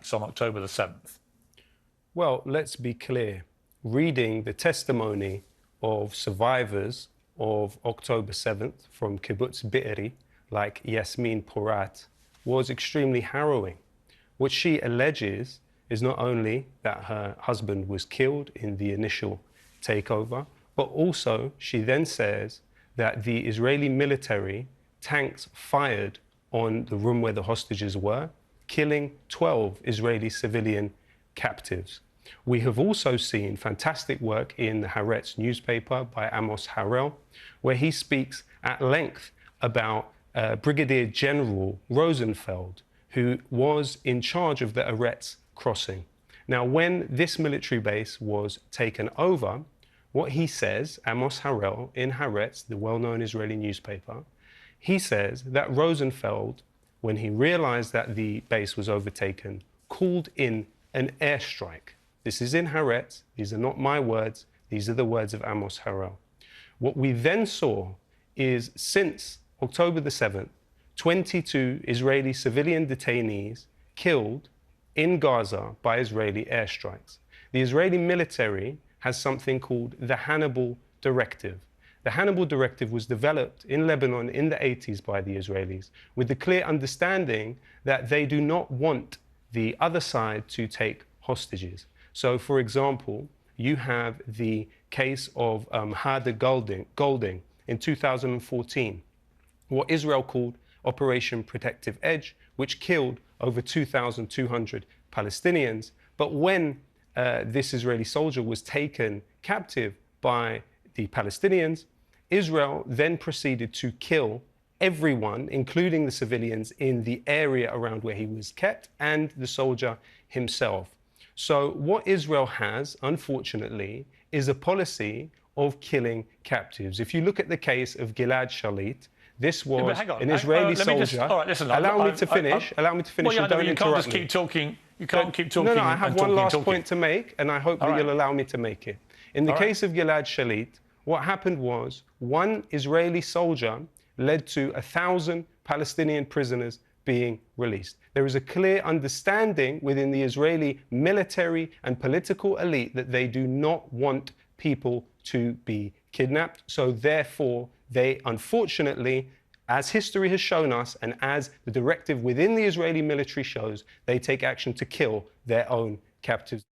tanks on October the 7th? Well, let's be clear. Reading the testimony of survivors of October 7th from Kibbutz Be'eri, like Yasmin Porat, was extremely harrowing. What she alleges is not only that her husband was killed in the initial takeover, but also she then says that the Israeli military tanks fired on the room where the hostages were, killing 12 Israeli civilian captives. We have also seen fantastic work in the Haaretz newspaper by Amos Harel, where he speaks at length about Brigadier General Rosenfeld, who was in charge of the Haaretz crossing. Now, when this military base was taken over, what he says, Amos Harel in Haaretz, the well-known Israeli newspaper, he says that Rosenfeld, when he realized that the base was overtaken, called in an airstrike. This is in Haaretz. These are not my words. These are the words of Amos Harel. What we then saw is, since October the 7th, 22 Israeli civilian detainees killed in Gaza by Israeli airstrikes. The Israeli military has something called the Hannibal Directive. The Hannibal Directive was developed in Lebanon in the 80s by the Israelis with the clear understanding that they do not want the other side to take hostages. So, for example, you have the case of Hada Golding in 2014, what Israel called Operation Protective Edge, which killed over 2,200 Palestinians. But when this Israeli soldier was taken captive by the Palestinians, Israel then proceeded to kill everyone, including the civilians in the area around where he was kept and the soldier himself. So what Israel has, unfortunately, is a policy of killing captives. If you look at the case of Gilad Shalit, this was an Israeli soldier. All right, listen, allow me to finish. Allow me to finish. Well, and don't you interrupt can't just me. keep talking. You can't keep talking. No, I have one last point to make, and I hope that right. you'll allow me to make it. In the case of Gilad Shalit, what happened was one Israeli soldier led to 1,000 Palestinian prisoners being released. There is a clear understanding within the Israeli military and political elite that they do not want people to be kidnapped. So therefore, they unfortunately, as history has shown us and as the directive within the Israeli military shows, they take action to kill their own captives.